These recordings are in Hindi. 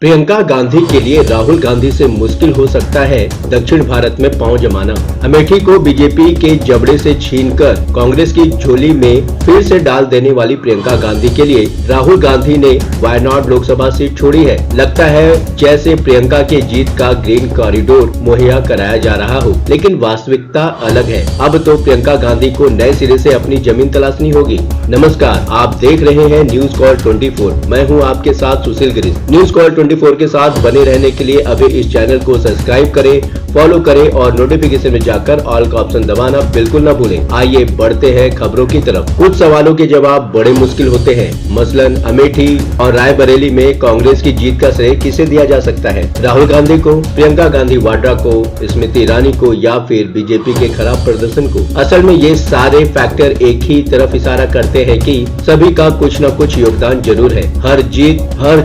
प्रियंका गांधी के लिए राहुल गांधी से मुश्किल हो सकता है दक्षिण भारत में पांव जमाना। अमेठी को बीजेपी के जबड़े से छीनकर कांग्रेस की झोली में फिर से डाल देने वाली प्रियंका गांधी के लिए राहुल गांधी ने वायनाड लोकसभा सीट छोड़ी है। लगता है जैसे प्रियंका के जीत का ग्रीन कॉरिडोर मुहैया कराया जा रहा हो, लेकिन वास्तविकता अलग है। अब तो प्रियंका गांधी को नए सिरे से अपनी जमीन तलाशनी होगी। नमस्कार, आप देख रहे हैं न्यूज कॉल 24। मैं हूं आपके साथ सुशील गिरीश। न्यूज कॉल 24 के साथ बने रहने के लिए अभी इस चैनल को सब्सक्राइब करें, फॉलो करें और नोटिफिकेशन में जाकर ऑल का ऑप्शन दबाना बिल्कुल न भूलें। आइए बढ़ते हैं खबरों की तरफ। कुछ सवालों के जवाब बड़े मुश्किल होते हैं। मसलन अमेठी और रायबरेली में कांग्रेस की जीत का श्रेय किसे दिया जा सकता है? राहुल गांधी को, प्रियंका गांधी वाड्रा को, स्मृति ईरानी को या फिर बीजेपी के खराब प्रदर्शन को? असल में ये सारे फैक्टर एक ही तरफ इशारा करते हैं कि सभी का कुछ न कुछ योगदान जरूर है। हर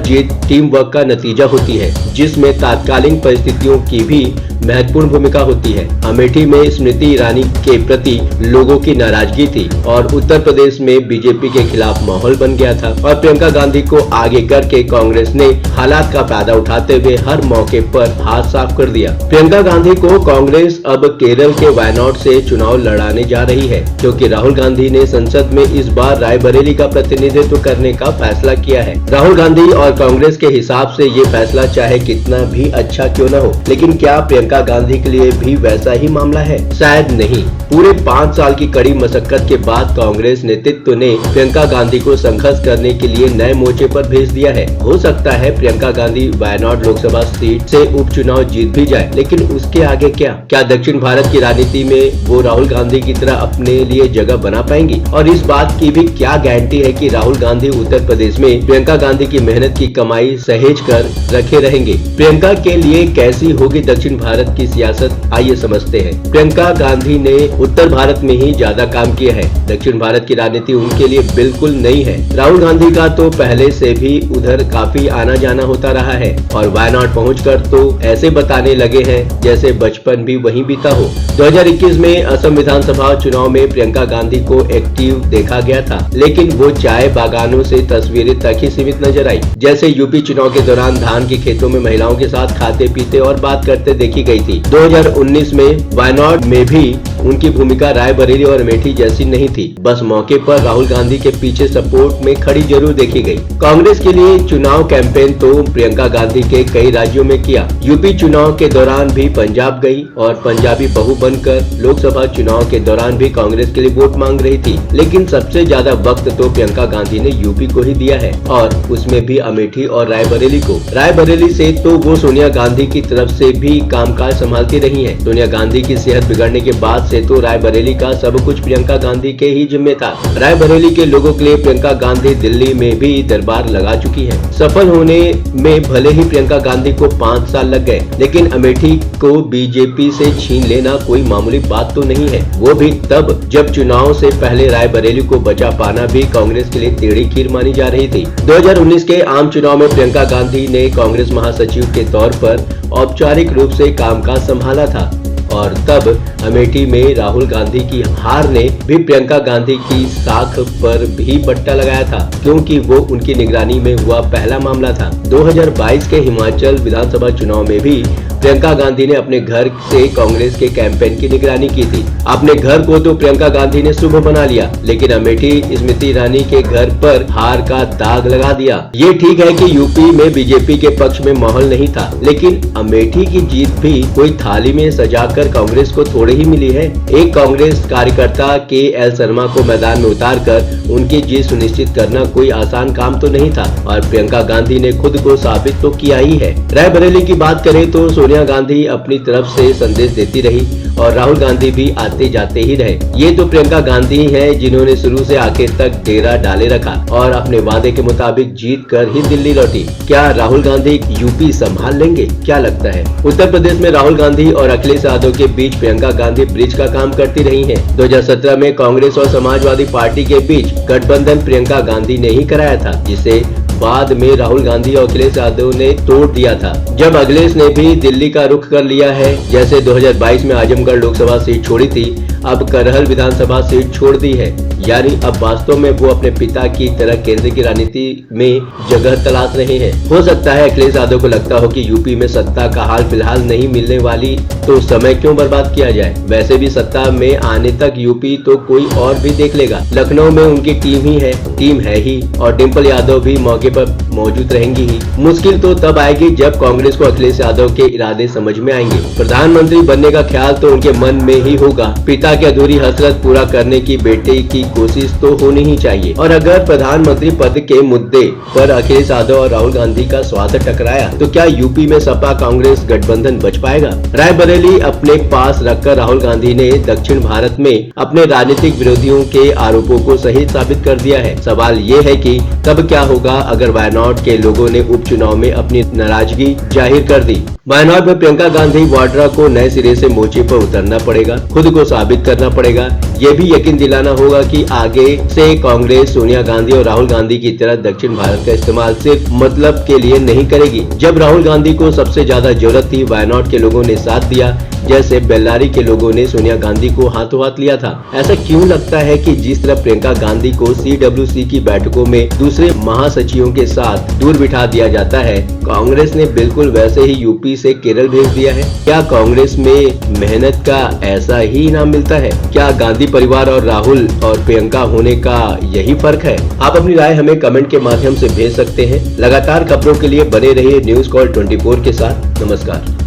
जीत टीम वर्क का नतीजा होती है, जिसमें तात्कालिक परिस्थितियों की भी महत्वपूर्ण भूमिका होती है। अमेठी में स्मृति ईरानी के प्रति लोगों की नाराजगी थी और उत्तर प्रदेश में बीजेपी के खिलाफ माहौल बन गया था और प्रियंका गांधी को आगे करके कांग्रेस ने हालात का फायदा उठाते हुए हर मौके पर हाथ साफ कर दिया। प्रियंका गांधी को कांग्रेस अब केरल के वायनाड से चुनाव लड़ाने जा रही है, क्योंकि राहुल गांधी ने संसद में इस बार रायबरेली का प्रतिनिधित्व करने का फैसला किया है। राहुल गांधी और कांग्रेस के हिसाब से ये फैसला चाहे कितना भी अच्छा क्यों न हो, लेकिन क्या प्रियंका गांधी के लिए भी वैसा ही मामला है? शायद नहीं। पूरे 5 साल की कड़ी मशक्कत के बाद कांग्रेस नेतृत्व ने प्रियंका गांधी को संघर्ष करने के लिए नए मोर्चे पर भेज दिया है। हो सकता है प्रियंका गांधी वायनाड लोकसभा सीट से उपचुनाव जीत भी जाए, लेकिन उसके आगे क्या दक्षिण भारत की राजनीति में वो राहुल गांधी की तरह अपने लिए जगह बना पाएंगी? और इस बात की भी क्या गारंटी है कि राहुल गांधी उत्तर प्रदेश में प्रियंका गांधी की मेहनत की कमाई सहेज कर रखे रहेंगे? प्रियंका के लिए कैसी होगी दक्षिण भारत की सियासत? आइए समझते हैं। प्रियंका गांधी ने उत्तर भारत में ही ज्यादा काम किया है। दक्षिण भारत की राजनीति उनके लिए बिल्कुल नई है। राहुल गांधी का तो पहले से भी उधर काफी आना जाना होता रहा है और वायनाड पहुंचकर तो ऐसे बताने लगे हैं जैसे बचपन भी वहीं बीता हो। 2021 में असम विधानसभा चुनाव में प्रियंका गांधी को एक्टिव देखा गया था, लेकिन वो चाय बागानों से तस्वीरें तक ही सीमित नजर आई। जैसे यूपी चुनाव के दौरान धान के खेतों में महिलाओं के साथ खाते पीते और बात करते देखी गई थी। 2019 में वायनाड में भी उनकी भूमिका रायबरेली और अमेठी जैसी नहीं थी। बस मौके पर राहुल गांधी के पीछे सपोर्ट में खड़ी जरूर देखी गई। कांग्रेस के लिए चुनाव कैंपेन तो प्रियंका गांधी के कई राज्यों में किया। यूपी चुनाव के दौरान भी पंजाब गई और पंजाबी बहू बनकर लोकसभा चुनाव के दौरान भी कांग्रेस के लिए वोट मांग रही थी। लेकिन सबसे ज्यादा वक्त तो प्रियंका गांधी ने यूपी को ही दिया है, और उसमें भी अमेठी और रायबरेली को। रायबरेली से तो वो सोनिया गांधी की तरफ से भी कामकाज संभालती रही है। सोनिया गांधी की सेहत बिगड़ने के बाद से तो रायबरेली का सब कुछ प्रियंका गांधी के ही जिम्मे था। रायबरेली के लोगों के लिए प्रियंका गांधी दिल्ली में भी दरबार लगा चुकी है। सफल होने में भले ही प्रियंका गांधी को 5 साल लग गए, लेकिन अमेठी को बीजेपी से छीन लेना कोई मामूली बात तो नहीं है। वो भी तब जब चुनाव से पहले रायबरेली को बचा पाना भी कांग्रेस के लिए टेढ़ी खीर मानी जा रही थी। 2019 के आम चुनाव में प्रियंका गांधी ने कांग्रेस महासचिव के तौर पर औपचारिक रूप से कामकाज संभाला था और तब अमेठी में राहुल गांधी की हार ने भी प्रियंका गांधी की साख पर भी पट्टा लगाया था, क्योंकि वो उनकी निगरानी में हुआ पहला मामला था। 2022 के हिमाचल विधानसभा चुनाव में भी प्रियंका गांधी ने अपने घर से कांग्रेस के कैंपेन की निगरानी की थी। अपने घर को तो प्रियंका गांधी ने शुभ बना लिया, लेकिन अमेठी स्मृति ईरानी के घर पर हार का दाग लगा दिया। ये ठीक है कि यूपी में बीजेपी के पक्ष में माहौल नहीं था, लेकिन अमेठी की जीत भी कोई थाली में सजाकर कांग्रेस को थोड़ी ही मिली है। एक कांग्रेस कार्यकर्ता KL शर्मा को मैदान में उतारकर उनकी जीत सुनिश्चित करना कोई आसान काम तो नहीं था, और प्रियंका गांधी ने खुद को साबित तो किया ही है। रायबरेली की बात करें तो सोनिया गांधी अपनी तरफ से संदेश देती रही और राहुल गांधी भी आते जाते ही रहे। ये तो प्रियंका गांधी हैं जिन्होंने शुरू से आखिर तक डेरा डाले रखा और अपने वादे के मुताबिक जीत कर ही दिल्ली लौटी। क्या राहुल गांधी यूपी संभाल लेंगे? क्या लगता है? उत्तर प्रदेश में राहुल गांधी और अखिलेश यादव के बीच प्रियंका गांधी ब्रिज का काम करती रही हैं। 2017 में कांग्रेस और समाजवादी पार्टी के बीच गठबंधन प्रियंका गांधी ने ही कराया था, जिसे बाद में राहुल गांधी और अखिलेश यादव ने तोड़ दिया था। जब अखिलेश ने भी दिल्ली का रुख कर लिया है, जैसे 2022 में आजमगढ़ लोकसभा सीट छोड़ी थी, अब करहल विधानसभा सीट छोड़ दी है, यानी अब वास्तव में वो अपने पिता की तरह केंद्र की राजनीति में जगह तलाश रहे हैं। हो सकता है अखिलेश यादव को लगता हो कि यूपी में सत्ता का हाल फिलहाल नहीं मिलने वाली, तो समय क्यों बर्बाद किया जाए। वैसे भी सत्ता में आने तक यूपी तो कोई और भी देख लेगा। लखनऊ में उनकी टीम है ही और डिम्पल यादव भी मौके पर मौजूद रहेंगी ही। मुश्किल तो तब आएगी जब कांग्रेस को अखिलेश यादव के इरादे समझ में आएंगे। प्रधानमंत्री बनने का ख्याल तो उनके मन में ही होगा। पिता की अधूरी हसरत पूरा करने की बेटे की कोशिश तो होनी ही चाहिए। और अगर प्रधानमंत्री पद के मुद्दे पर अखिलेश यादव और राहुल गांधी का स्वाद टकराया तो क्या यूपी में सपा कांग्रेस गठबंधन बच पाएगा। रायबरेली अपने पास रखकर राहुल गांधी ने दक्षिण भारत में अपने राजनीतिक विरोधियों के आरोपों को सही साबित कर दिया है। सवाल ये है कि तब क्या होगा अगर वायनाड के लोगों ने उपचुनाव में अपनी नाराजगी जाहिर कर दी। वायनाड में प्रियंका गांधी वाड्रा को नए सिरे से मोर्चे पर उतरना पड़ेगा, खुद को साबित करना पड़ेगा। ये भी यकीन दिलाना होगा कि आगे से कांग्रेस सोनिया गांधी और राहुल गांधी की तरह दक्षिण भारत का इस्तेमाल सिर्फ मतलब के लिए नहीं करेगी। जब राहुल गांधी को सबसे ज्यादा जरूरत थी, वायनाड के लोगों ने साथ दिया, जैसे बेल्लारी के लोगों ने सोनिया गांधी को हाथों हाथ लिया था। ऐसा क्यों लगता है कि जिस तरह प्रियंका गांधी को CWC की बैठकों में दूसरे महासचिवों के साथ दूर बिठा दिया जाता है, कांग्रेस ने बिल्कुल वैसे ही यूपी से केरल भेज दिया है। क्या कांग्रेस में मेहनत का ऐसा ही इनाम मिलता है? क्या गांधी परिवार और राहुल और प्रियंका होने का यही फर्क है? आप अपनी राय हमें कमेंट के माध्यम से भेज सकते हैं। लगातार खबरों के लिए बने रहिए न्यूज़ कॉल 24 के साथ। नमस्कार।